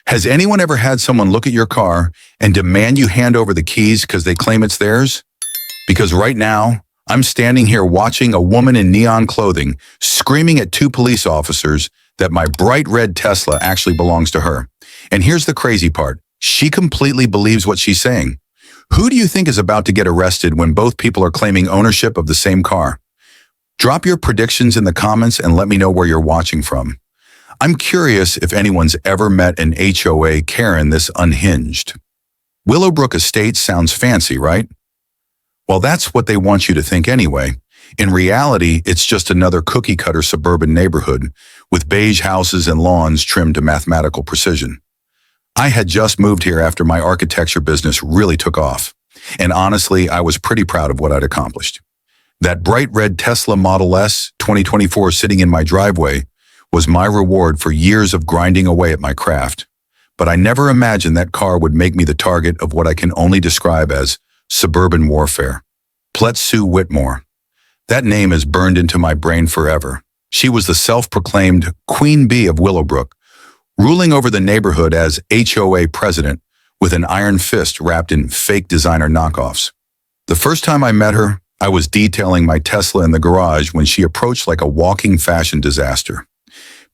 Has anyone ever had someone look at your car and demand you hand over the keys because they claim it's theirs? Because right now, I'm standing here watching a woman in neon clothing screaming at two police officers that my bright red Tesla actually belongs to her. And here's the crazy part. She completely believes what she's saying. Who do you think is about to get arrested when both people are claiming ownership of the same car? Drop your predictions in the comments and let me know where you're watching from. I'm curious if anyone's ever met an HOA Karen this unhinged. Willowbrook Estates sounds fancy, right? Well, that's what they want you to think anyway. In reality, it's just another cookie-cutter suburban neighborhood with beige houses and lawns trimmed to mathematical precision. I had just moved here after my architecture business really took off, and honestly, I was pretty proud of what I'd accomplished. That bright red Tesla Model S 2024 sitting in my driveway was my reward for years of grinding away at my craft. But I never imagined that car would make me the target of what I can only describe as suburban warfare. Plett Sue Whitmore. That name is burned into my brain forever. She was the self-proclaimed Queen Bee of Willowbrook, ruling over the neighborhood as HOA president with an iron fist wrapped in fake designer knockoffs. The first time I met her, I was detailing my Tesla in the garage when she approached like a walking fashion disaster.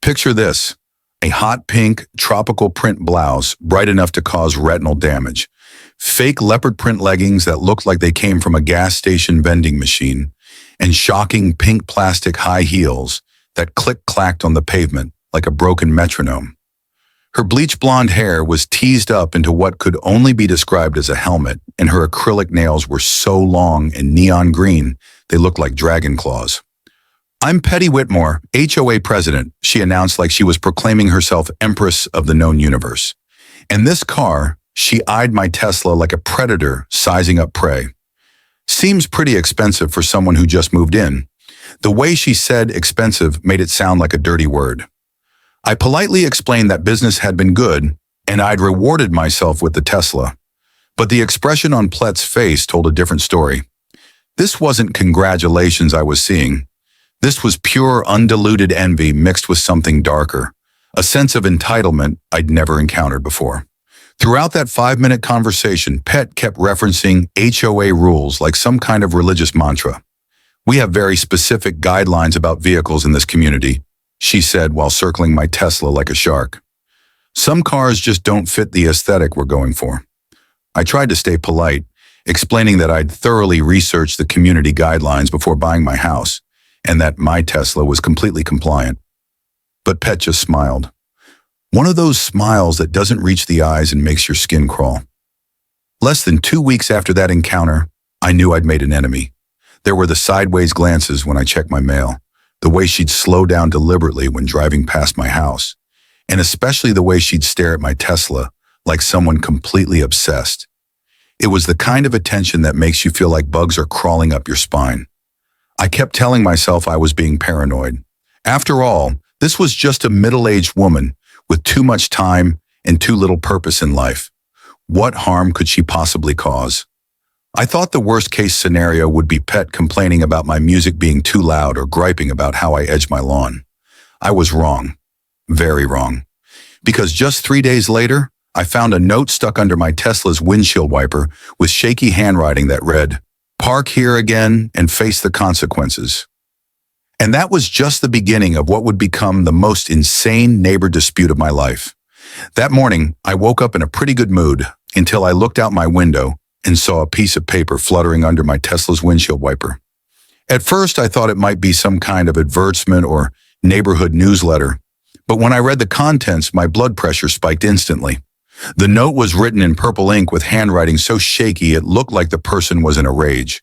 Picture this, a hot pink tropical print blouse bright enough to cause retinal damage, fake leopard print leggings that looked like they came from a gas station vending machine, and shocking pink plastic high heels that click-clacked on the pavement like a broken metronome. Her bleach blonde hair was teased up into what could only be described as a helmet, and her acrylic nails were so long and neon green they looked like dragon claws. "I'm Petty Whitmore, HOA president," she announced like she was proclaiming herself empress of the known universe. And this car, she eyed my Tesla like a predator sizing up prey. Seems pretty expensive for someone who just moved in. The way she said expensive made it sound like a dirty word. I politely explained that business had been good and I'd rewarded myself with the Tesla. But the expression on Plett's face told a different story. This wasn't congratulations I was seeing. This was pure, undiluted envy mixed with something darker, a sense of entitlement I'd never encountered before. Throughout that 5-minute conversation, Pet kept referencing HOA rules like some kind of religious mantra. "We have very specific guidelines about vehicles in this community," she said while circling my Tesla like a shark. "Some cars just don't fit the aesthetic we're going for." I tried to stay polite, explaining that I'd thoroughly researched the community guidelines before buying my house, and that my Tesla was completely compliant. But Pet just smiled. One of those smiles that doesn't reach the eyes and makes your skin crawl. Less than 2 weeks after that encounter, I knew I'd made an enemy. There were the sideways glances when I checked my mail, the way she'd slow down deliberately when driving past my house, and especially the way she'd stare at my Tesla like someone completely obsessed. It was the kind of attention that makes you feel like bugs are crawling up your spine. I kept telling myself I was being paranoid. After all, this was just a middle-aged woman with too much time and too little purpose in life. What harm could she possibly cause? I thought the worst-case scenario would be Pet complaining about my music being too loud or griping about how I edge my lawn. I was wrong. Very wrong. Because just 3 days later, I found a note stuck under my Tesla's windshield wiper with shaky handwriting that read, "Park here again and face the consequences." And that was just the beginning of what would become the most insane neighbor dispute of my life. That morning, I woke up in a pretty good mood until I looked out my window and saw a piece of paper fluttering under my Tesla's windshield wiper. At first, I thought it might be some kind of advertisement or neighborhood newsletter, but when I read the contents, my blood pressure spiked instantly. The note was written in purple ink with handwriting so shaky it looked like the person was in a rage.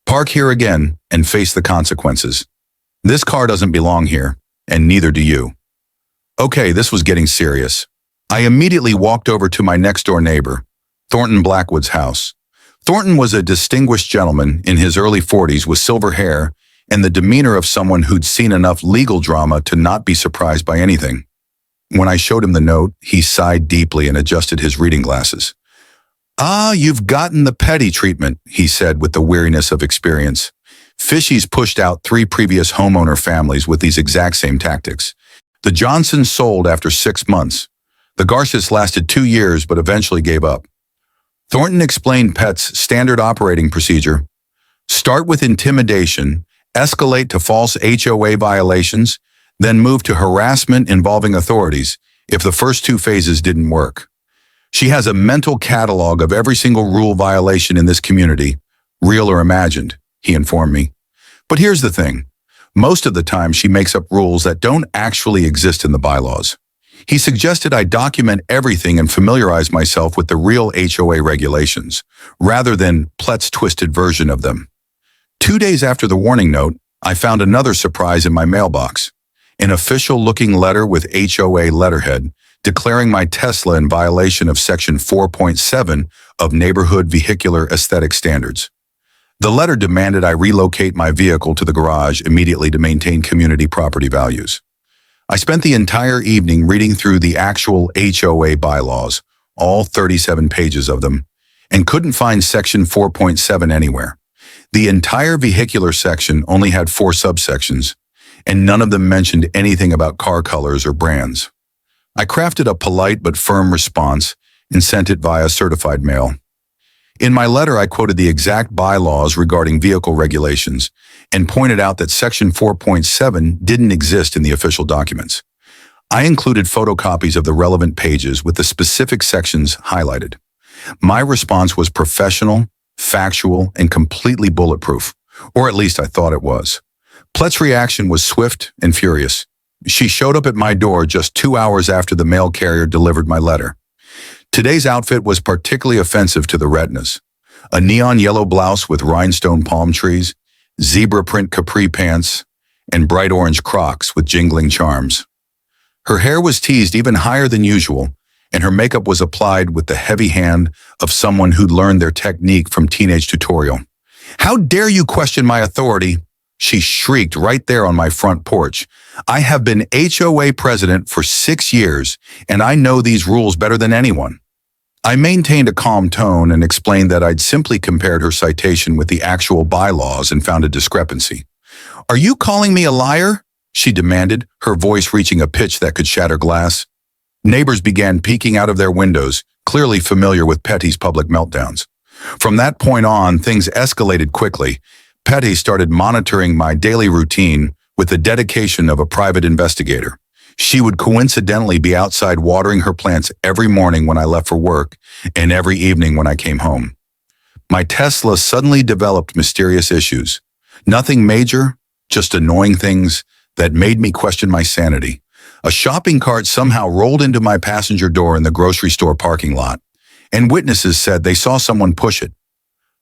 "Park here again and face the consequences. This car doesn't belong here, and neither do you." Okay, this was getting serious. I immediately walked over to my next-door neighbor, Thornton Blackwood's house. Thornton was a distinguished gentleman in his early 40s with silver hair and the demeanor of someone who'd seen enough legal drama to not be surprised by anything. When I showed him the note, he sighed deeply and adjusted his reading glasses. "Ah, you've gotten the Petty treatment," he said with the weariness of experience. Fishies pushed out 3 previous homeowner families with these exact same tactics. The Johnsons sold after 6 months. The Garces lasted 2 years but eventually gave up. Thornton explained Pet's standard operating procedure: start with intimidation, escalate to false HOA violations, then move to harassment involving authorities if the first 2 phases didn't work. She has a mental catalog of every single rule violation in this community, real or imagined, he informed me. But here's the thing. Most of the time she makes up rules that don't actually exist in the bylaws. He suggested I document everything and familiarize myself with the real HOA regulations, rather than Pet's twisted version of them. 2 days after the warning note, I found another surprise in my mailbox: an official-looking letter with HOA letterhead declaring my Tesla in violation of Section 4.7 of Neighborhood Vehicular Aesthetic Standards. The letter demanded I relocate my vehicle to the garage immediately to maintain community property values. I spent the entire evening reading through the actual HOA bylaws, all 37 pages of them, and couldn't find Section 4.7 anywhere. The entire vehicular section only had 4 subsections, and none of them mentioned anything about car colors or brands. I crafted a polite but firm response and sent it via certified mail. In my letter, I quoted the exact bylaws regarding vehicle regulations and pointed out that Section 4.7 didn't exist in the official documents. I included photocopies of the relevant pages with the specific sections highlighted. My response was professional, factual, and completely bulletproof, or at least I thought it was. Pet's reaction was swift and furious. She showed up at my door just 2 hours after the mail carrier delivered my letter. Today's outfit was particularly offensive to the retinas: a neon yellow blouse with rhinestone palm trees, zebra print capri pants, and bright orange Crocs with jingling charms. Her hair was teased even higher than usual, and her makeup was applied with the heavy hand of someone who'd learned their technique from Teenage Tutorial. "How dare you question my authority?" she shrieked right there on my front porch. "I have been HOA president for 6 years, and I know these rules better than anyone." I maintained a calm tone and explained that I'd simply compared her citation with the actual bylaws and found a discrepancy. "Are you calling me a liar?" she demanded, her voice reaching a pitch that could shatter glass. Neighbors began peeking out of their windows, clearly familiar with Petty's public meltdowns. From that point on, things escalated quickly. Petty started monitoring my daily routine with the dedication of a private investigator. She would coincidentally be outside watering her plants every morning when I left for work and every evening when I came home. My Tesla suddenly developed mysterious issues. Nothing major, just annoying things that made me question my sanity. A shopping cart somehow rolled into my passenger door in the grocery store parking lot, and witnesses said they saw someone push it.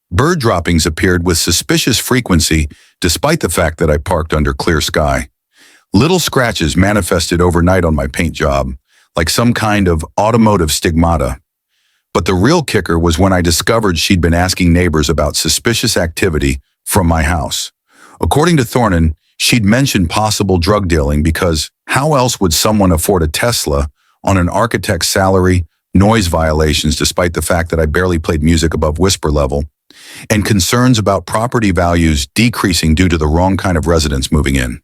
Bird droppings appeared with suspicious frequency despite the fact that I parked under clear sky. Little scratches manifested overnight on my paint job, like some kind of automotive stigmata. But the real kicker was when I discovered she'd been asking neighbors about suspicious activity from my house. According to Thornton, she'd mentioned possible drug dealing because how else would someone afford a Tesla on an architect's salary, noise violations despite the fact that I barely played music above whisper level, and concerns about property values decreasing due to the wrong kind of residents moving in.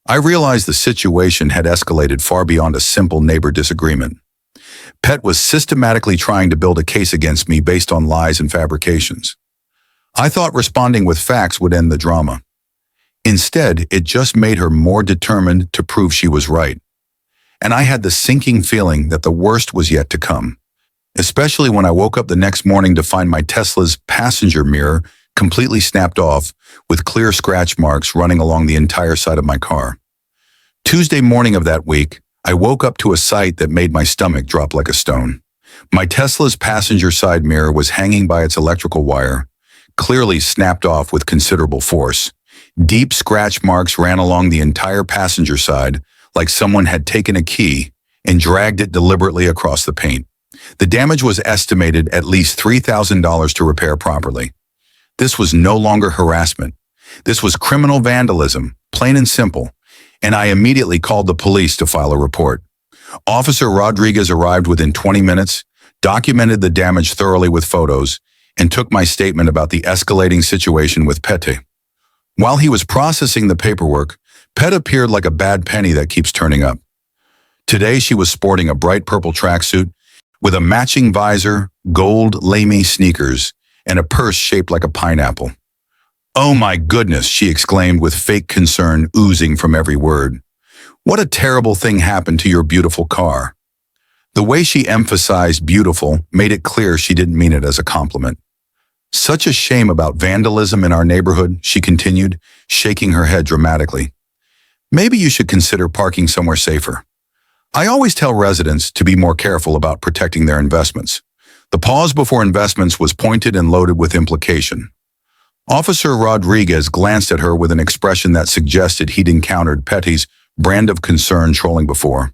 I realized the situation had escalated far beyond a simple neighbor disagreement. Pet was systematically trying to build a case against me based on lies and fabrications. I thought responding with facts would end the drama. Instead, it just made her more determined to prove she was right. And I had the sinking feeling that the worst was yet to come, especially when I woke up the next morning to find my Tesla's passenger mirror completely snapped off with clear scratch marks running along the entire side of my car. Tuesday morning of that week, I woke up to a sight that made my stomach drop like a stone. My Tesla's passenger side mirror was hanging by its electrical wire, clearly snapped off with considerable force. Deep scratch marks ran along the entire passenger side, like someone had taken a key and dragged it deliberately across the paint. The damage was estimated at least $3,000 to repair properly. This was no longer harassment. This was criminal vandalism, plain and simple, and I immediately called the police to file a report. Officer Rodriguez arrived within 20 minutes, documented the damage thoroughly with photos, and took my statement about the escalating situation with Pete. While he was processing the paperwork, Pet appeared like a bad penny that keeps turning up. Today she was sporting a bright purple tracksuit with a matching visor, gold lame sneakers, and a purse shaped like a pineapple. "Oh my goodness," she exclaimed with fake concern oozing from every word. "What a terrible thing happened to your beautiful car." The way she emphasized beautiful made it clear she didn't mean it as a compliment. "Such a shame about vandalism in our neighborhood," she continued, shaking her head dramatically. "Maybe you should consider parking somewhere safer. I always tell residents to be more careful about protecting their investments." The pause before investments was pointed and loaded with implication. Officer Rodriguez glanced at her with an expression that suggested he'd encountered Petty's brand of concern trolling before.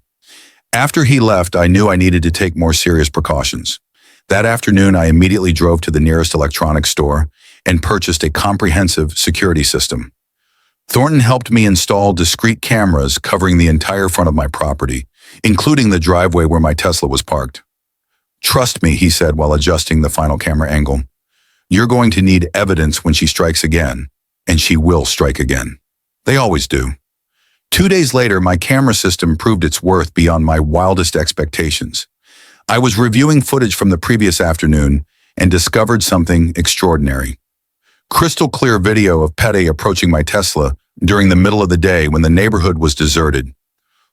After he left, I knew I needed to take more serious precautions. That afternoon, I immediately drove to the nearest electronics store and purchased a comprehensive security system. Thornton helped me install discrete cameras covering the entire front of my property, including the driveway where my Tesla was parked. "Trust me," he said while adjusting the final camera angle. "You're going to need evidence when she strikes again, and she will strike again. They always do." 2 days later, my camera system proved its worth beyond my wildest expectations. I was reviewing footage from the previous afternoon and discovered something extraordinary. Crystal clear video of Petty approaching my Tesla during the middle of the day when the neighborhood was deserted.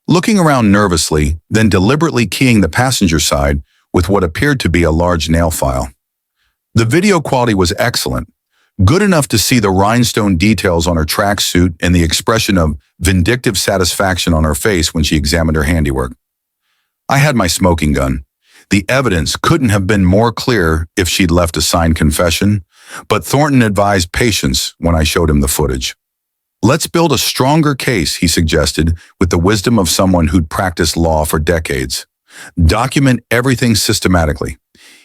Looking around nervously, then deliberately keying the passenger side with what appeared to be a large nail file. The video quality was excellent, good enough to see the rhinestone details on her tracksuit and the expression of vindictive satisfaction on her face when she examined her handiwork. I had my smoking gun. The evidence couldn't have been more clear if she'd left a signed confession, but Thornton advised patience when I showed him the footage. "Let's build a stronger case," he suggested, with the wisdom of someone who'd practiced law for decades. "Document everything systematically.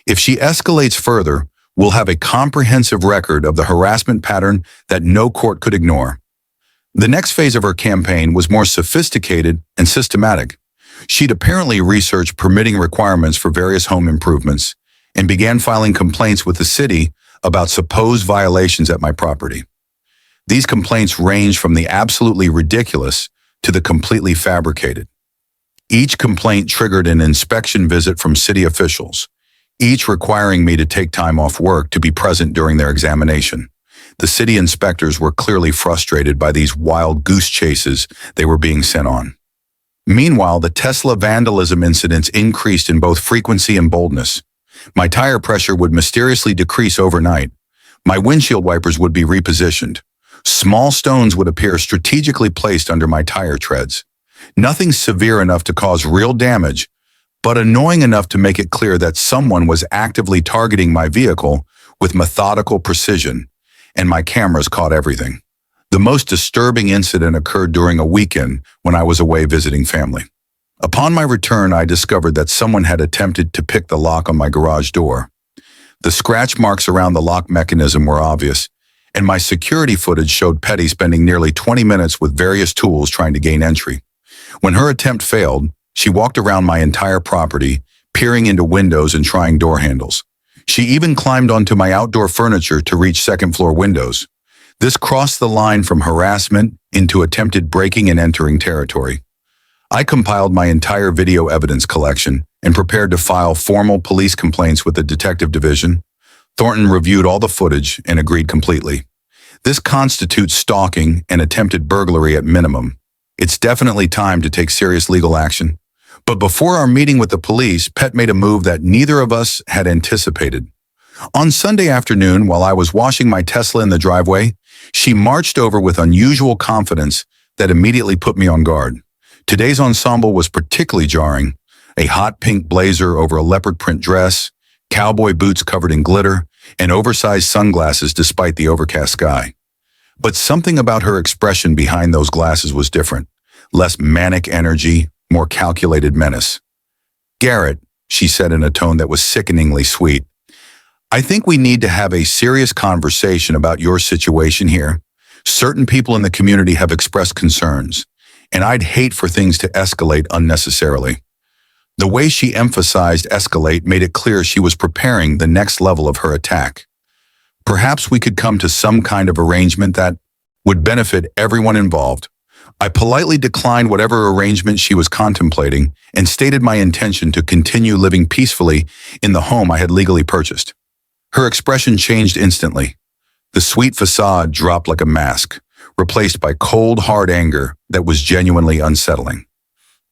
If she escalates further, we'll have a comprehensive record of the harassment pattern that no court could ignore." The next phase of her campaign was more sophisticated and systematic. She'd apparently researched permitting requirements for various home improvements and began filing complaints with the city about supposed violations at my property. These complaints ranged from the absolutely ridiculous to the completely fabricated. Each complaint triggered an inspection visit from city officials, each requiring me to take time off work to be present during their examination. The city inspectors were clearly frustrated by these wild goose chases they were being sent on. Meanwhile, the Tesla vandalism incidents increased in both frequency and boldness. My tire pressure would mysteriously decrease overnight. My windshield wipers would be repositioned. Small stones would appear strategically placed under my tire treads. Nothing severe enough to cause real damage, but annoying enough to make it clear that someone was actively targeting my vehicle with methodical precision, and my cameras caught everything. The most disturbing incident occurred during a weekend when I was away visiting family. Upon my return, I discovered that someone had attempted to pick the lock on my garage door. The scratch marks around the lock mechanism were obvious, and my security footage showed Petty spending nearly 20 minutes with various tools trying to gain entry. When her attempt failed, she walked around my entire property, peering into windows and trying door handles. She even climbed onto my outdoor furniture to reach second-floor windows. This crossed the line from harassment into attempted breaking and entering territory. I compiled my entire video evidence collection and prepared to file formal police complaints with the detective division. Thornton reviewed all the footage and agreed completely. "This constitutes stalking and attempted burglary at minimum. It's definitely time to take serious legal action." But before our meeting with the police, Pet made a move that neither of us had anticipated. On Sunday afternoon, while I was washing my Tesla in the driveway, she marched over with unusual confidence that immediately put me on guard. Today's ensemble was particularly jarring. A hot pink blazer over a leopard print dress, cowboy boots covered in glitter, and oversized sunglasses despite the overcast sky. But something about her expression behind those glasses was different. Less manic energy, more calculated menace. "Garrett," she said in a tone that was sickeningly sweet, "I think we need to have a serious conversation about your situation here. Certain people in the community have expressed concerns, and I'd hate for things to escalate unnecessarily." The way she emphasized escalate made it clear she was preparing the next level of her attack. "Perhaps we could come to some kind of arrangement that would benefit everyone involved." I politely declined whatever arrangement she was contemplating and stated my intention to continue living peacefully in the home I had legally purchased. Her expression changed instantly. The sweet facade dropped like a mask, replaced by cold, hard anger that was genuinely unsettling.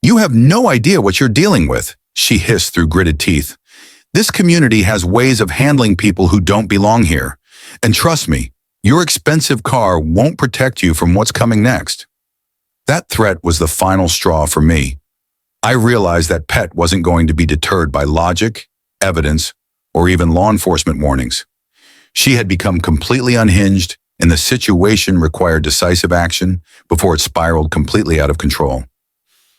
"You have no idea what you're dealing with," she hissed through gritted teeth. "This community has ways of handling people who don't belong here. And trust me, your expensive car won't protect you from what's coming next." That threat was the final straw for me. I realized that Pet wasn't going to be deterred by logic, evidence, or even law enforcement warnings. She had become completely unhinged, and the situation required decisive action before it spiraled completely out of control.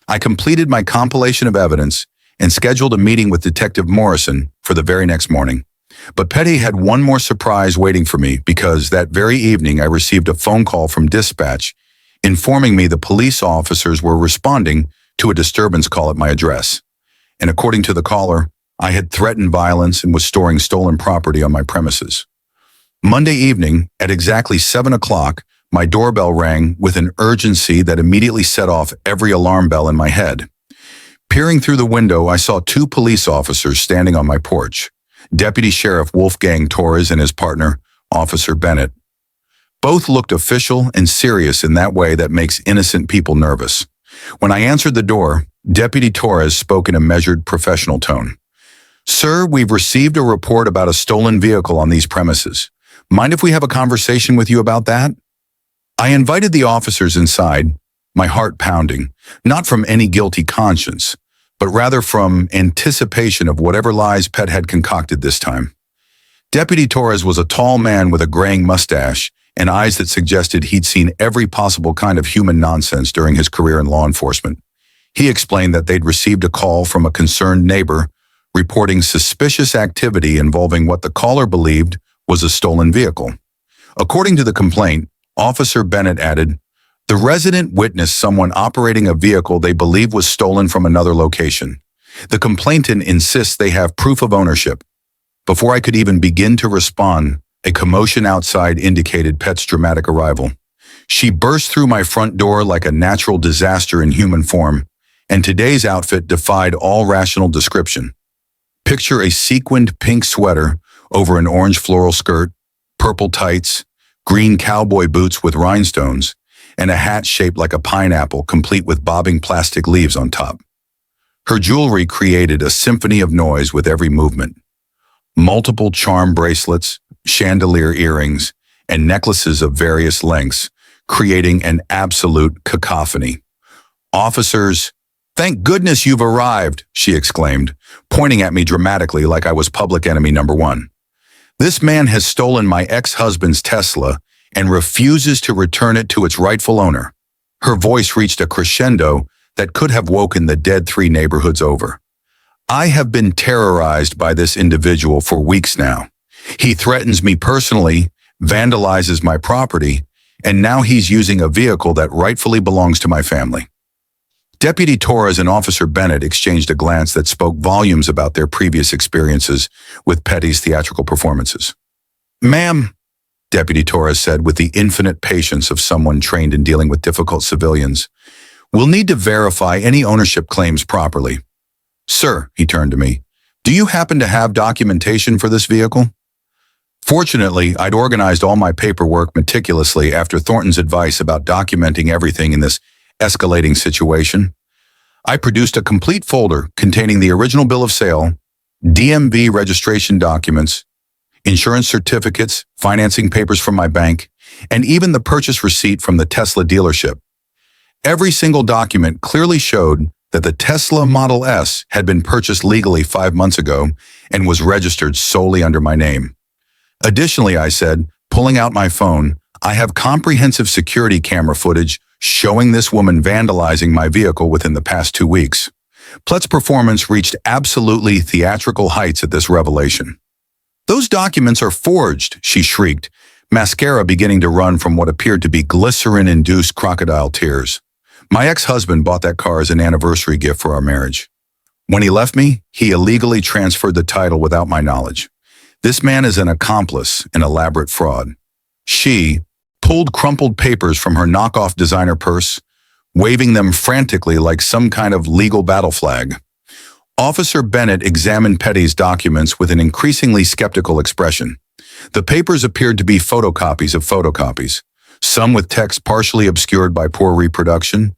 I completed my compilation of evidence and scheduled a meeting with Detective Morrison for the very next morning. But Petty had one more surprise waiting for me because that very evening I received a phone call from dispatch informing me the police officers were responding to a disturbance call at my address. And according to the caller, I had threatened violence and was storing stolen property on my premises. Monday evening, at exactly 7 o'clock, my doorbell rang with an urgency that immediately set off every alarm bell in my head. Peering through the window, I saw two police officers standing on my porch, Deputy Sheriff Wolfgang Torres and his partner, Officer Bennett. Both looked official and serious in that way that makes innocent people nervous. When I answered the door, Deputy Torres spoke in a measured, professional tone. "Sir, we've received a report about a stolen vehicle on these premises. Mind if we have a conversation with you about that?" I invited the officers inside, my heart pounding, not from any guilty conscience, but rather from anticipation of whatever lies Pet had concocted this time. Deputy Torres was a tall man with a graying mustache and eyes that suggested he'd seen every possible kind of human nonsense during his career in law enforcement. He explained that they'd received a call from a concerned neighbor reporting suspicious activity involving what the caller believed was a stolen vehicle. According to the complaint, Officer Bennett added, "The resident witnessed someone operating a vehicle they believe was stolen from another location. The complainant insists they have proof of ownership." Before I could even begin to respond, a commotion outside indicated Pet's dramatic arrival. She burst through my front door like a natural disaster in human form, and today's outfit defied all rational description. Picture a sequined pink sweater over an orange floral skirt, purple tights, green cowboy boots with rhinestones, and a hat shaped like a pineapple complete with bobbing plastic leaves on top. Her jewelry created a symphony of noise with every movement. Multiple charm bracelets, chandelier earrings, and necklaces of various lengths, creating an absolute cacophony. "Officers, thank goodness you've arrived," she exclaimed, pointing at me dramatically like I was public enemy number one. "This man has stolen my ex-husband's Tesla and refuses to return it to its rightful owner." Her voice reached a crescendo that could have woken the dead 3 neighborhoods over. "I have been terrorized by this individual for weeks now. He threatens me personally, vandalizes my property, and now he's using a vehicle that rightfully belongs to my family." Deputy Torres and Officer Bennett exchanged a glance that spoke volumes about their previous experiences with Petty's theatrical performances. "Ma'am," Deputy Torres said with the infinite patience of someone trained in dealing with difficult civilians, "we'll need to verify any ownership claims properly. Sir," he turned to me, "do you happen to have documentation for this vehicle?" Fortunately, I'd organized all my paperwork meticulously after Thornton's advice about documenting everything in this escalating situation. I produced a complete folder containing the original bill of sale, DMV registration documents, insurance certificates, financing papers from my bank, and even the purchase receipt from the Tesla dealership. Every single document clearly showed that the Tesla Model S had been purchased legally 5 months ago and was registered solely under my name. Additionally, I said, pulling out my phone, I have comprehensive security camera footage showing this woman vandalizing my vehicle within the past 2 weeks. Plett's performance reached absolutely theatrical heights at this revelation. "Those documents are forged," she shrieked, mascara beginning to run from what appeared to be glycerin-induced crocodile tears. "My ex-husband bought that car as an anniversary gift for our marriage. When he left me, he illegally transferred the title without my knowledge. This man is an accomplice in elaborate fraud." She pulled crumpled papers from her knockoff designer purse, waving them frantically like some kind of legal battle flag. Officer Bennett examined Petty's documents with an increasingly skeptical expression. The papers appeared to be photocopies of photocopies, some with text partially obscured by poor reproduction,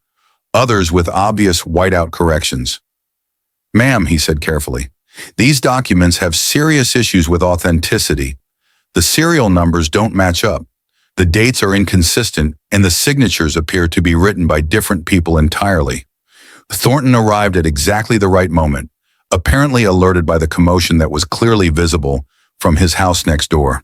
others with obvious whiteout corrections. "Ma'am," he said carefully, "these documents have serious issues with authenticity. The serial numbers don't match up. The dates are inconsistent, and the signatures appear to be written by different people entirely." Thornton arrived at exactly the right moment, apparently alerted by the commotion that was clearly visible from his house next door.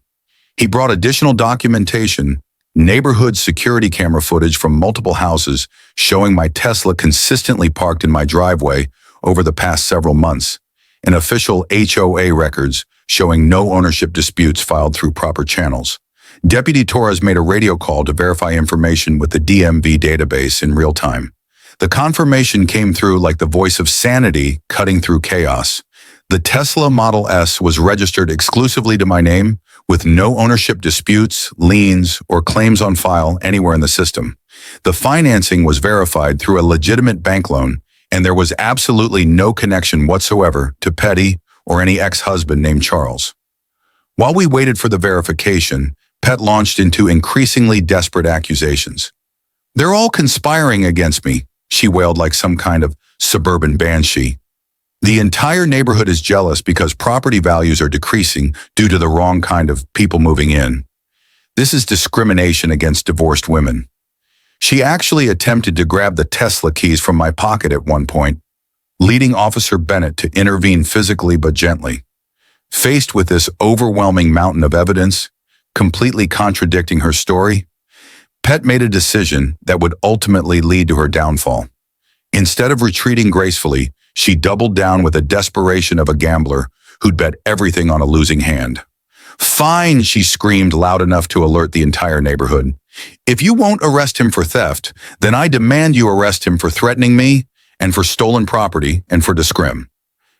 He brought additional documentation, neighborhood security camera footage from multiple houses showing my Tesla consistently parked in my driveway over the past several months, and official HOA records showing no ownership disputes filed through proper channels. Deputy Torres made a radio call to verify information with the DMV database in real time. The confirmation came through like the voice of sanity cutting through chaos. The Tesla Model S was registered exclusively to my name, with no ownership disputes, liens, or claims on file anywhere in the system. The financing was verified through a legitimate bank loan, and there was absolutely no connection whatsoever to Petty or any ex-husband named Charles. While we waited for the verification, Pet launched into increasingly desperate accusations. "They're all conspiring against me," she wailed like some kind of suburban banshee. "The entire neighborhood is jealous because property values are decreasing due to the wrong kind of people moving in. This is discrimination against divorced women." She actually attempted to grab the Tesla keys from my pocket at one point, leading Officer Bennett to intervene physically but gently. Faced with this overwhelming mountain of evidence, completely contradicting her story, Pet made a decision that would ultimately lead to her downfall. Instead of retreating gracefully, she doubled down with the desperation of a gambler who'd bet everything on a losing hand. "Fine," she screamed loud enough to alert the entire neighborhood. "If you won't arrest him for theft, then I demand you arrest him for threatening me and for stolen property and for discrim."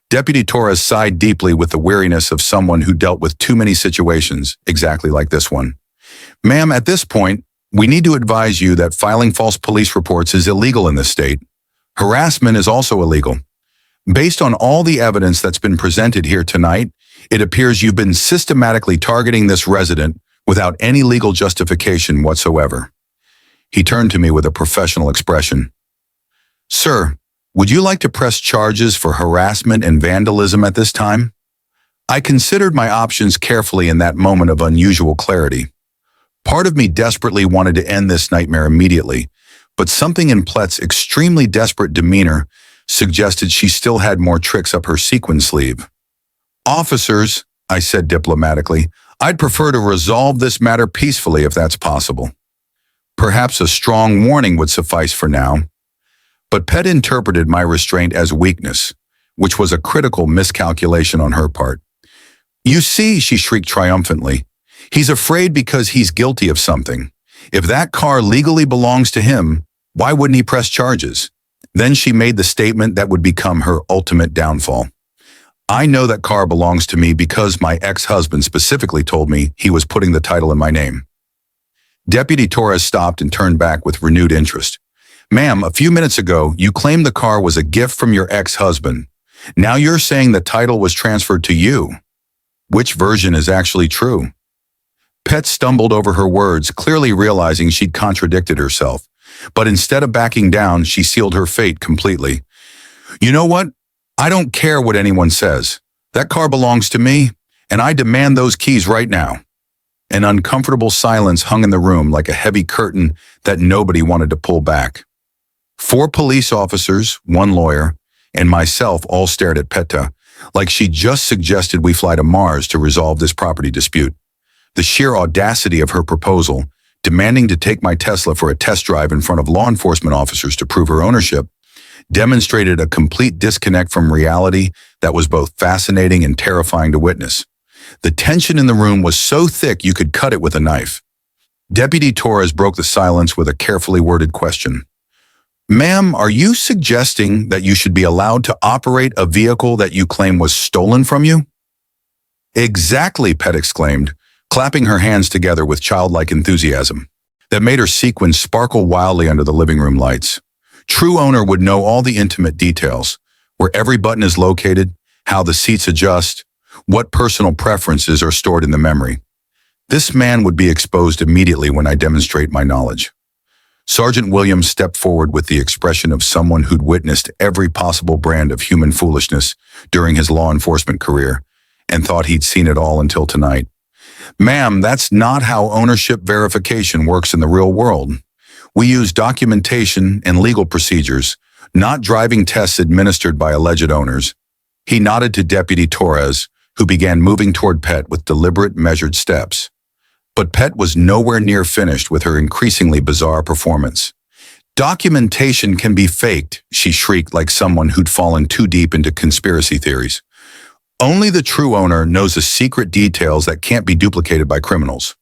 Deputy Torres sighed deeply with the weariness of someone who dealt with too many situations exactly like this one. "Ma'am, at this point, we need to advise you that filing false police reports is illegal in this state. Harassment is also illegal. Based on all the evidence that's been presented here tonight, it appears you've been systematically targeting this resident without any legal justification whatsoever." He turned to me with a professional expression. "Sir, would you like to press charges for harassment and vandalism at this time?" I considered my options carefully in that moment of unusual clarity. Part of me desperately wanted to end this nightmare immediately, but something in Plett's extremely desperate demeanor suggested she still had more tricks up her sequin sleeve. "Officers," I said diplomatically, "I'd prefer to resolve this matter peacefully if that's possible." Perhaps a strong warning would suffice for now. But Pet interpreted my restraint as weakness, which was a critical miscalculation on her part. "You see," she shrieked triumphantly, "he's afraid because he's guilty of something. If that car legally belongs to him, why wouldn't he press charges?" Then she made the statement that would become her ultimate downfall. "I know that car belongs to me because my ex-husband specifically told me he was putting the title in my name." Deputy Torres stopped and turned back with renewed interest. "Ma'am, a few minutes ago, you claimed the car was a gift from your ex-husband. Now you're saying the title was transferred to you. Which version is actually true?" Pet stumbled over her words, clearly realizing she'd contradicted herself. But instead of backing down, she sealed her fate completely. "You know what? I don't care what anyone says. That car belongs to me, and I demand those keys right now." An uncomfortable silence hung in the room like a heavy curtain that nobody wanted to pull back. 4 police officers, 1 lawyer, and myself all stared at Peta, like she just suggested we fly to Mars to resolve this property dispute. The sheer audacity of her proposal, demanding to take my Tesla for a test drive in front of law enforcement officers to prove her ownership, demonstrated a complete disconnect from reality that was both fascinating and terrifying to witness. The tension in the room was so thick you could cut it with a knife. Deputy Torres broke the silence with a carefully worded question. "Ma'am, are you suggesting that you should be allowed to operate a vehicle that you claim was stolen from you?" "Exactly," Pet exclaimed, clapping her hands together with childlike enthusiasm that made her sequins sparkle wildly under the living room lights. True owner would know all the intimate details, where every button is located, how the seats adjust, what personal preferences are stored in the memory. This man would be exposed immediately when I demonstrate my knowledge. Sergeant Williams stepped forward with the expression of someone who'd witnessed every possible brand of human foolishness during his law enforcement career and thought he'd seen it all until tonight. Ma'am, that's not how ownership verification works in the real world. We use documentation and legal procedures, not driving tests administered by alleged owners. He nodded to Deputy Torres, who began moving toward Pet with deliberate, measured steps. But Pet was nowhere near finished with her increasingly bizarre performance. Documentation can be faked, she shrieked like someone who'd fallen too deep into conspiracy theories. Only the true owner knows the secret details that can't be duplicated by criminals.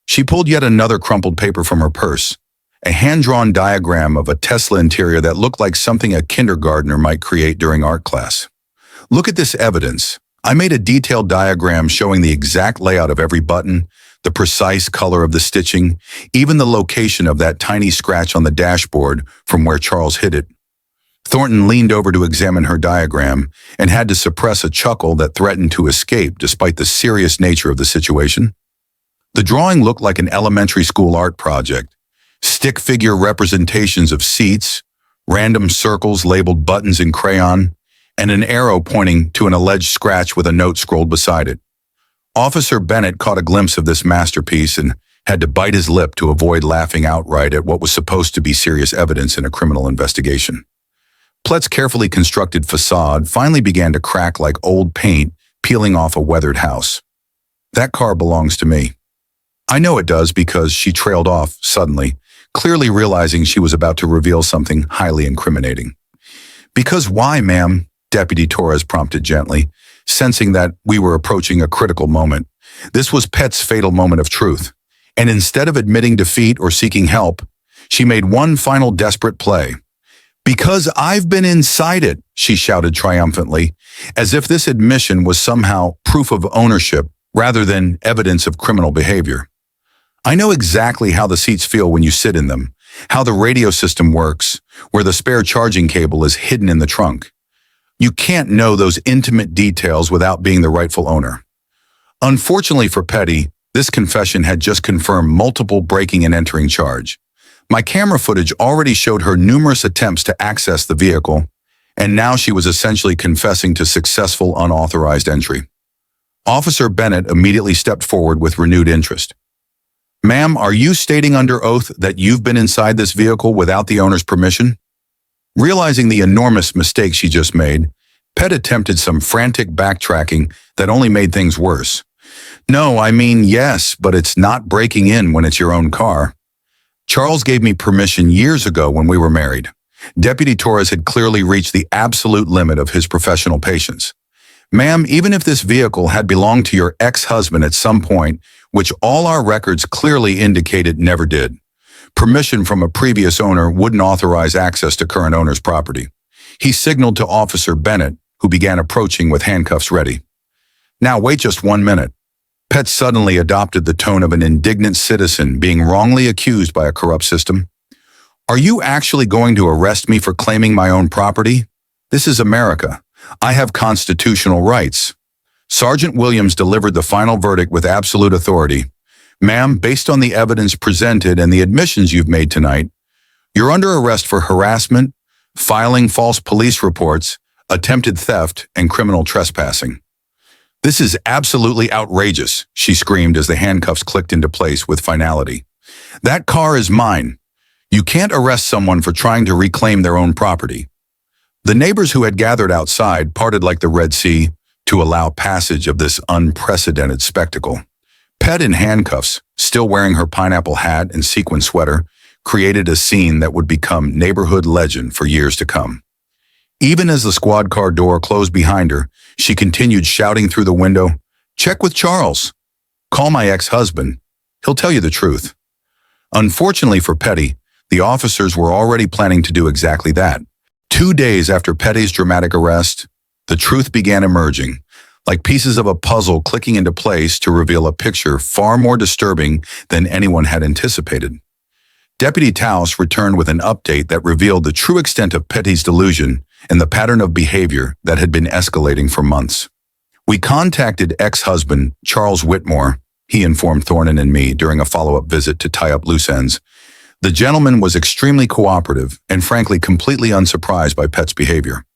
She pulled yet another crumpled paper from her purse, a hand-drawn diagram of a Tesla interior that looked like something a kindergartner might create during art class. Look at this evidence. I made a detailed diagram showing the exact layout of every button, the precise color of the stitching, even the location of that tiny scratch on the dashboard from where Charles hid it. Thornton leaned over to examine her diagram and had to suppress a chuckle that threatened to escape despite the serious nature of the situation. The drawing looked like an elementary school art project. Stick figure representations of seats, random circles labeled buttons in crayon, and an arrow pointing to an alleged scratch with a note scrolled beside it. Officer Bennett caught a glimpse of this masterpiece and had to bite his lip to avoid laughing outright at what was supposed to be serious evidence in a criminal investigation. Plett's carefully constructed facade finally began to crack like old paint peeling off a weathered house. That car belongs to me. I know it does because she trailed off suddenly, clearly realizing she was about to reveal something highly incriminating. Because why, ma'am? Deputy Torres prompted gently, sensing that we were approaching a critical moment. This was Pet's fatal moment of truth, and instead of admitting defeat or seeking help, she made one final desperate play. Because I've been inside it, she shouted triumphantly, as if this admission was somehow proof of ownership rather than evidence of criminal behavior. I know exactly how the seats feel when you sit in them, how the radio system works, where the spare charging cable is hidden in the trunk. You can't know those intimate details without being the rightful owner. Unfortunately for Petty, this confession had just confirmed multiple breaking and entering charge. My camera footage already showed her numerous attempts to access the vehicle, and now she was essentially confessing to successful unauthorized entry. Officer Bennett immediately stepped forward with renewed interest. Ma'am, are you stating under oath that you've been inside this vehicle without the owner's permission? Realizing the enormous mistake she just made, Pet attempted some frantic backtracking that only made things worse. No, I mean, yes, but it's not breaking in when it's your own car. Charles gave me permission years ago when we were married. Deputy Torres had clearly reached the absolute limit of his professional patience. Ma'am, even if this vehicle had belonged to your ex-husband at some point, which all our records clearly indicate it never did, permission from a previous owner wouldn't authorize access to current owner's property. He signaled to Officer Bennett, who began approaching with handcuffs ready. Now wait just 1 minute. Pet suddenly adopted the tone of an indignant citizen being wrongly accused by a corrupt system. Are you actually going to arrest me for claiming my own property? This is America. I have constitutional rights. Sergeant Williams delivered the final verdict with absolute authority. Ma'am, based on the evidence presented and the admissions you've made tonight, you're under arrest for harassment, filing false police reports, attempted theft, and criminal trespassing. This is absolutely outrageous, she screamed as the handcuffs clicked into place with finality. That car is mine. You can't arrest someone for trying to reclaim their own property. The neighbors who had gathered outside parted like the Red Sea to allow passage of this unprecedented spectacle. Pet in handcuffs, still wearing her pineapple hat and sequin sweater, created a scene that would become neighborhood legend for years to come. Even as the squad car door closed behind her, she continued shouting through the window, "Check with Charles. Call my ex-husband. He'll tell you the truth." Unfortunately for Petty, the officers were already planning to do exactly that. 2 days after Petty's dramatic arrest, the truth began emerging, like pieces of a puzzle clicking into place to reveal a picture far more disturbing than anyone had anticipated. Deputy Taus returned with an update that revealed the true extent of Petty's delusion and the pattern of behavior that had been escalating for months. We contacted ex-husband Charles Whitmore, he informed Thornton and me during a follow-up visit to tie up loose ends. The gentleman was extremely cooperative and frankly completely unsurprised by Pet's behavior.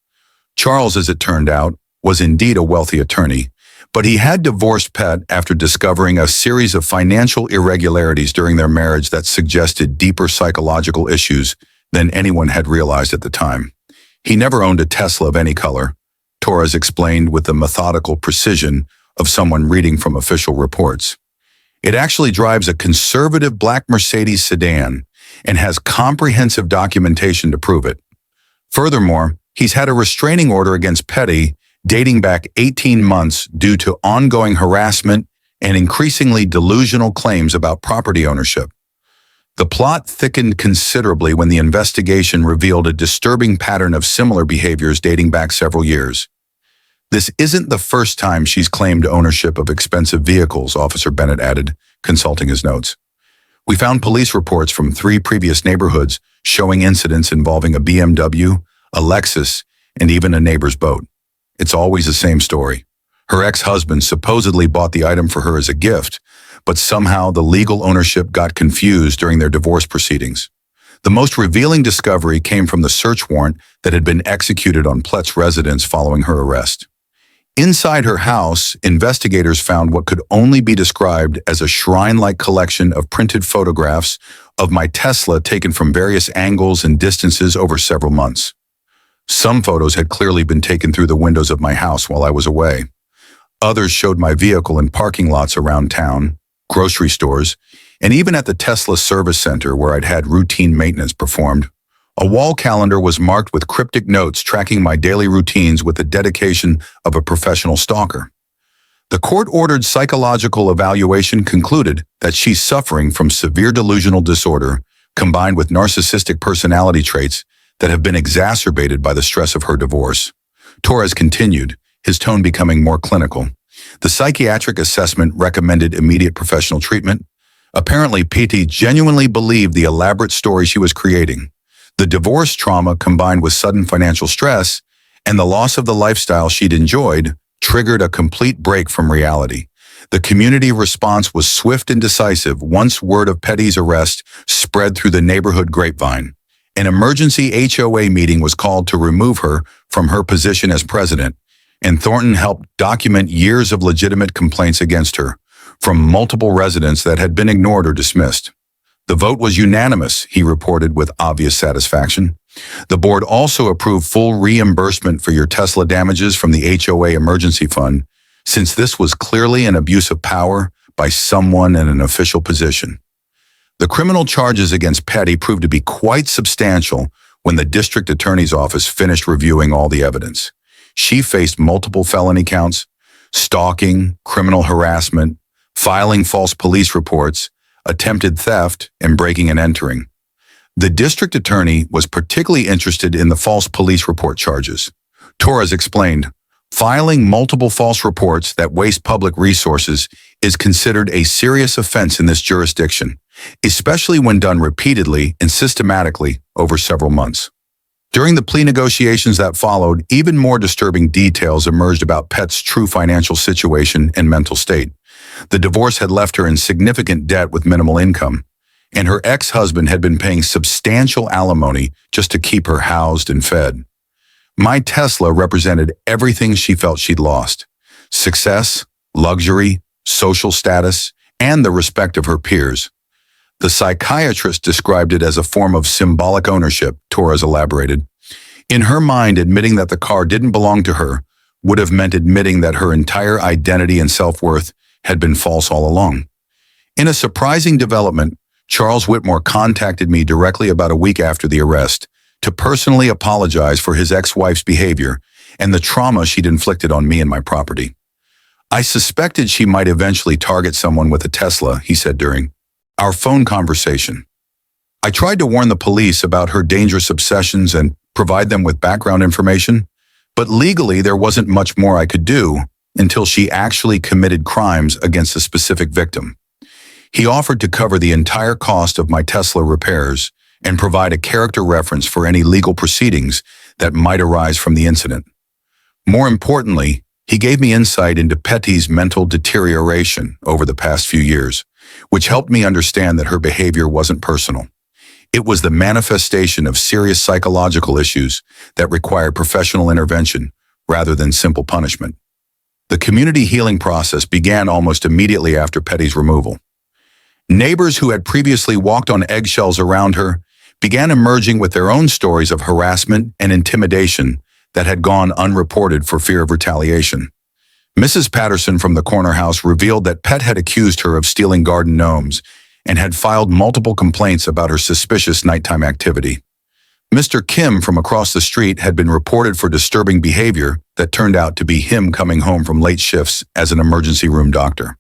Charles, as it turned out, was indeed a wealthy attorney, but he had divorced Pet after discovering a series of financial irregularities during their marriage that suggested deeper psychological issues than anyone had realized at the time. He never owned a Tesla of any color, Torres explained with the methodical precision of someone reading from official reports. It actually drives a conservative black Mercedes sedan and has comprehensive documentation to prove it. Furthermore, he's had a restraining order against Petty dating back 18 months due to ongoing harassment and increasingly delusional claims about property ownership. The plot thickened considerably when the investigation revealed a disturbing pattern of similar behaviors dating back several years. This isn't the first time she's claimed ownership of expensive vehicles, Officer Bennett added, consulting his notes. We found police reports from 3 previous neighborhoods showing incidents involving a BMW, a Lexus, and even a neighbor's boat. It's always the same story. Her ex-husband supposedly bought the item for her as a gift, but somehow the legal ownership got confused during their divorce proceedings. The most revealing discovery came from the search warrant that had been executed on Plett's residence following her arrest. Inside her house, investigators found what could only be described as a shrine-like collection of printed photographs of my Tesla taken from various angles and distances over several months. Some photos had clearly been taken through the windows of my house while I was away. Others showed my vehicle in parking lots around town, grocery stores, and even at the Tesla service center where I'd had routine maintenance performed. A wall calendar was marked with cryptic notes tracking my daily routines with the dedication of a professional stalker. The court-ordered psychological evaluation concluded that she's suffering from severe delusional disorder combined with narcissistic personality traits that have been exacerbated by the stress of her divorce. Torres continued, his tone becoming more clinical. The psychiatric assessment recommended immediate professional treatment. Apparently, Petty genuinely believed the elaborate story she was creating. The divorce trauma combined with sudden financial stress and the loss of the lifestyle she'd enjoyed triggered a complete break from reality. The community response was swift and decisive once word of Petty's arrest spread through the neighborhood grapevine. An emergency HOA meeting was called to remove her from her position as president, and Thornton helped document years of legitimate complaints against her from multiple residents that had been ignored or dismissed. The vote was unanimous, he reported with obvious satisfaction. The board also approved full reimbursement for your Tesla damages from the HOA emergency fund, since this was clearly an abuse of power by someone in an official position. The criminal charges against Petty proved to be quite substantial when the district attorney's office finished reviewing all the evidence. She faced multiple felony counts, stalking, criminal harassment, filing false police reports, attempted theft, and breaking and entering. The district attorney was particularly interested in the false police report charges. Torres explained, filing multiple false reports that waste public resources is considered a serious offense in this jurisdiction, especially when done repeatedly and systematically over several months. During the plea negotiations that followed, even more disturbing details emerged about Pet's true financial situation and mental state. The divorce had left her in significant debt with minimal income, and her ex-husband had been paying substantial alimony just to keep her housed and fed. My Tesla represented everything she felt she'd lost: success, luxury, social status, and the respect of her peers. The psychiatrist described it as a form of symbolic ownership, Torres elaborated. In her mind, admitting that the car didn't belong to her would have meant admitting that her entire identity and self-worth had been false all along. In a surprising development, Charles Whitmore contacted me directly about a week after the arrest to personally apologize for his ex-wife's behavior and the trauma she'd inflicted on me and my property. I suspected she might eventually target someone with a Tesla, he said during our phone conversation. I tried to warn the police about her dangerous obsessions and provide them with background information, but legally there wasn't much more I could do until she actually committed crimes against a specific victim. He offered to cover the entire cost of my Tesla repairs and provide a character reference for any legal proceedings that might arise from the incident. More importantly, he gave me insight into Petty's mental deterioration over the past few years, which helped me understand that her behavior wasn't personal. It was the manifestation of serious psychological issues that required professional intervention rather than simple punishment. The community healing process began almost immediately after Petty's removal. Neighbors who had previously walked on eggshells around her began emerging with their own stories of harassment and intimidation that had gone unreported for fear of retaliation. Mrs. Patterson from the corner house revealed that Pet had accused her of stealing garden gnomes and had filed multiple complaints about her suspicious nighttime activity. Mr. Kim from across the street had been reported for disturbing behavior that turned out to be him coming home from late shifts as an emergency room doctor.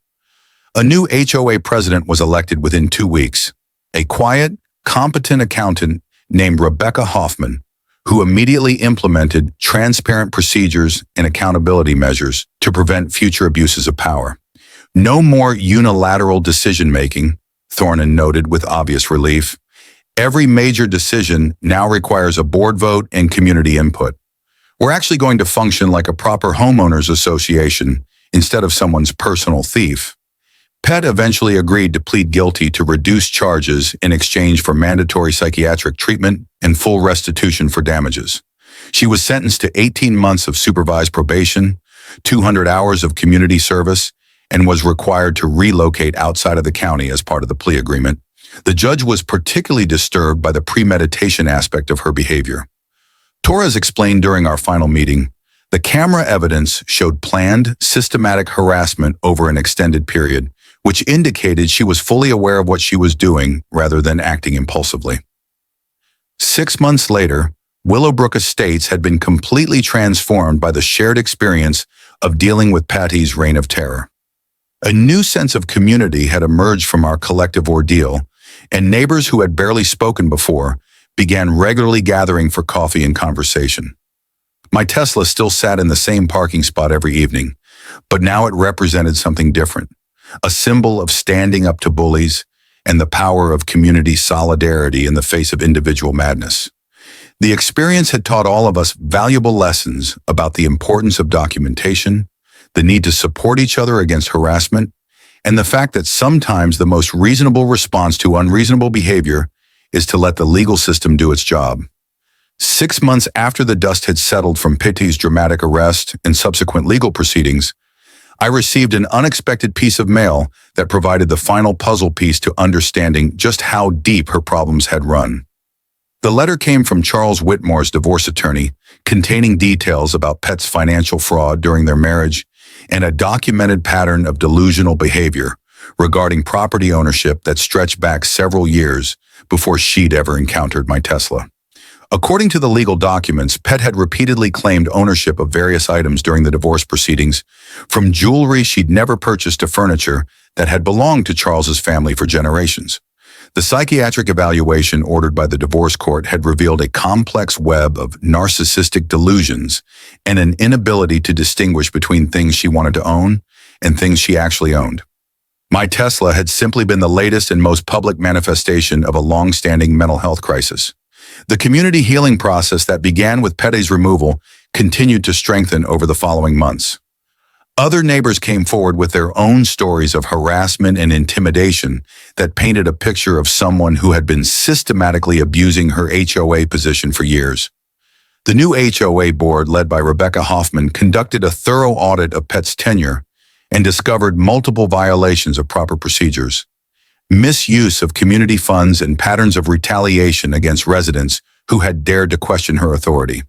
A new HOA president was elected within 2 weeks, a quiet, competent accountant named Rebecca Hoffman, who immediately implemented transparent procedures and accountability measures to prevent future abuses of power. No more unilateral decision-making, Thornton noted with obvious relief. Every major decision now requires a board vote and community input. We're actually going to function like a proper homeowners association instead of someone's personal thief. Pet eventually agreed to plead guilty to reduced charges in exchange for mandatory psychiatric treatment and full restitution for damages. She was sentenced to 18 months of supervised probation, 200 hours of community service, and was required to relocate outside of the county as part of the plea agreement. The judge was particularly disturbed by the premeditation aspect of her behavior. Torres explained during our final meeting, the camera evidence showed planned, systematic harassment over an extended period, which indicated she was fully aware of what she was doing rather than acting impulsively. 6 months later, Willowbrook Estates had been completely transformed by the shared experience of dealing with Patty's reign of terror. A new sense of community had emerged from our collective ordeal, and neighbors who had barely spoken before began regularly gathering for coffee and conversation. My Tesla still sat in the same parking spot every evening, but now it represented something different, a symbol of standing up to bullies and the power of community solidarity in the face of individual madness. The experience had taught all of us valuable lessons about the importance of documentation, the need to support each other against harassment, and the fact that sometimes the most reasonable response to unreasonable behavior is to let the legal system do its job. 6 months after the dust had settled from Petty's dramatic arrest and subsequent legal proceedings, I received an unexpected piece of mail that provided the final puzzle piece to understanding just how deep her problems had run. The letter came from Charles Whitmore's divorce attorney, containing details about Pet's financial fraud during their marriage and a documented pattern of delusional behavior regarding property ownership that stretched back several years before she'd ever encountered my Tesla. According to the legal documents, Pet had repeatedly claimed ownership of various items during the divorce proceedings, from jewelry she'd never purchased to furniture that had belonged to Charles's family for generations. The psychiatric evaluation ordered by the divorce court had revealed a complex web of narcissistic delusions and an inability to distinguish between things she wanted to own and things she actually owned. My Tesla had simply been the latest and most public manifestation of a long-standing mental health crisis. The community healing process that began with Petty's removal continued to strengthen over the following months. Other neighbors came forward with their own stories of harassment and intimidation that painted a picture of someone who had been systematically abusing her HOA position for years. The new HOA board, led by Rebecca Hoffman, conducted a thorough audit of Pet's tenure and discovered multiple violations of proper procedures, misuse of community funds, and patterns of retaliation against residents who had dared to question her authority.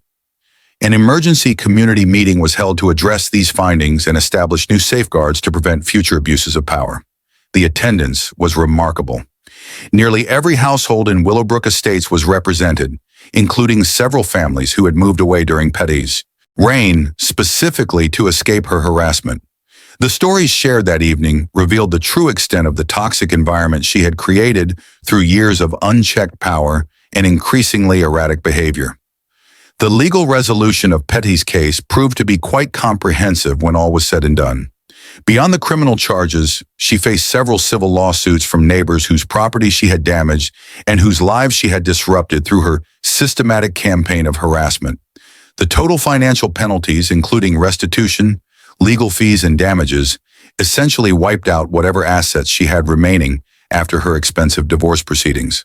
An emergency community meeting was held to address these findings and establish new safeguards to prevent future abuses of power. The attendance was remarkable. Nearly every household in Willowbrook Estates was represented, including several families who had moved away during Petty's reign specifically to escape her harassment. The stories shared that evening revealed the true extent of the toxic environment she had created through years of unchecked power and increasingly erratic behavior. The legal resolution of Petty's case proved to be quite comprehensive when all was said and done. Beyond the criminal charges, she faced several civil lawsuits from neighbors whose property she had damaged and whose lives she had disrupted through her systematic campaign of harassment. The total financial penalties, including restitution, legal fees, and damages, essentially wiped out whatever assets she had remaining after her expensive divorce proceedings.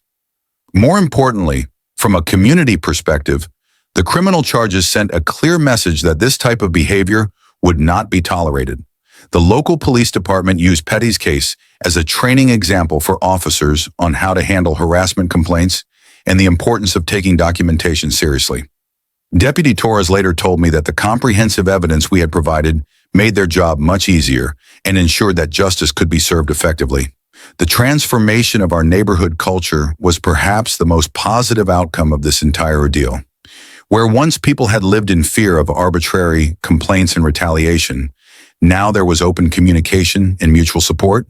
More importantly, from a community perspective, the criminal charges sent a clear message that this type of behavior would not be tolerated. The local police department used Petty's case as a training example for officers on how to handle harassment complaints and the importance of taking documentation seriously. Deputy Torres later told me that the comprehensive evidence we had provided made their job much easier and ensured that justice could be served effectively. The transformation of our neighborhood culture was perhaps the most positive outcome of this entire ordeal. Where once people had lived in fear of arbitrary complaints and retaliation, now there was open communication and mutual support.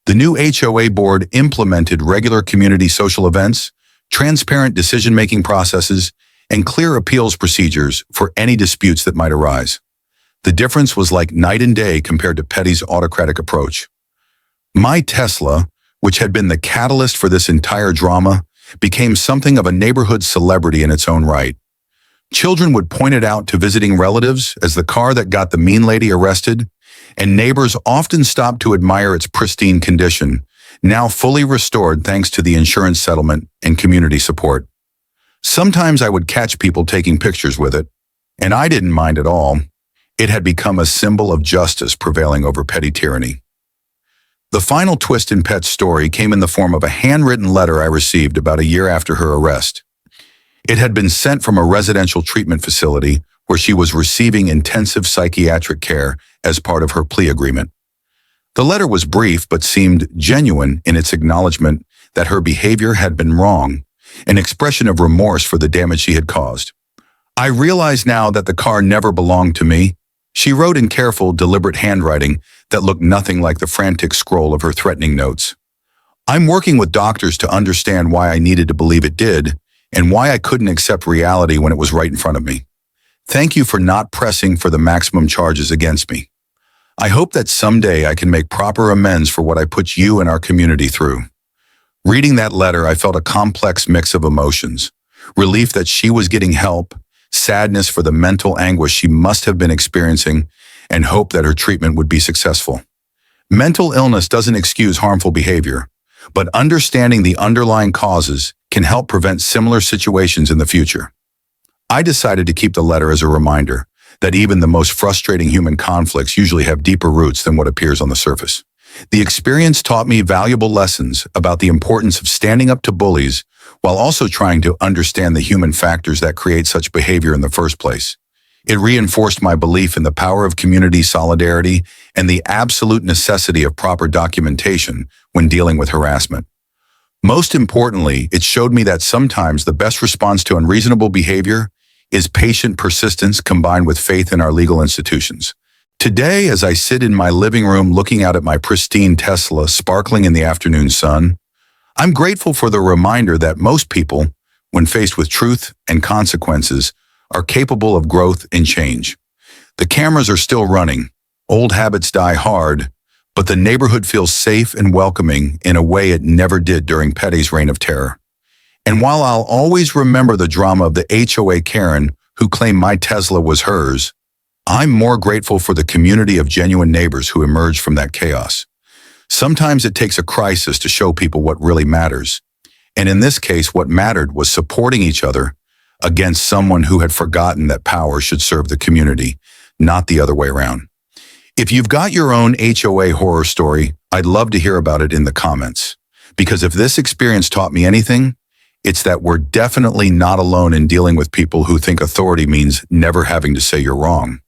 The new HOA board implemented regular community social events, transparent decision-making processes, and clear appeals procedures for any disputes that might arise. The difference was like night and day compared to Petty's autocratic approach. My Tesla, which had been the catalyst for this entire drama, became something of a neighborhood celebrity in its own right. Children would point it out to visiting relatives as the car that got the mean lady arrested, and neighbors often stopped to admire its pristine condition, now fully restored thanks to the insurance settlement and community support. Sometimes I would catch people taking pictures with it, and I didn't mind at all. It had become a symbol of justice prevailing over petty tyranny. The final twist in Pet's story came in the form of a handwritten letter I received about a year after her arrest. It had been sent from a residential treatment facility where she was receiving intensive psychiatric care as part of her plea agreement. The letter was brief but seemed genuine in its acknowledgement that her behavior had been wrong, an expression of remorse for the damage she had caused. I realize now that the car never belonged to me. She wrote in careful, deliberate handwriting that looked nothing like the frantic scroll of her threatening notes. I'm working with doctors to understand why I needed to believe it did, and why I couldn't accept reality when it was right in front of me. Thank you for not pressing for the maximum charges against me. I hope that someday I can make proper amends for what I put you and our community through. Reading that letter, I felt a complex mix of emotions. Relief that she was getting help, sadness for the mental anguish she must have been experiencing, and hope that her treatment would be successful. Mental illness doesn't excuse harmful behavior, but understanding the underlying causes can help prevent similar situations in the future. I decided to keep the letter as a reminder that even the most frustrating human conflicts usually have deeper roots than what appears on the surface. The experience taught me valuable lessons about the importance of standing up to bullies while also trying to understand the human factors that create such behavior in the first place. It reinforced my belief in the power of community solidarity and the absolute necessity of proper documentation when dealing with harassment. Most importantly, it showed me that sometimes the best response to unreasonable behavior is patient persistence combined with faith in our legal institutions. Today, as I sit in my living room looking out at my pristine Tesla sparkling in the afternoon sun, I'm grateful for the reminder that most people, when faced with truth and consequences, are capable of growth and change. The cameras are still running, old habits die hard, but the neighborhood feels safe and welcoming in a way it never did during Petty's reign of terror. And while I'll always remember the drama of the HOA Karen who claimed my Tesla was hers, I'm more grateful for the community of genuine neighbors who emerged from that chaos. Sometimes it takes a crisis to show people what really matters. And in this case, what mattered was supporting each other against someone who had forgotten that power should serve the community, not the other way around. If you've got your own HOA horror story, I'd love to hear about it in the comments. Because if this experience taught me anything, it's that we're definitely not alone in dealing with people who think authority means never having to say you're wrong.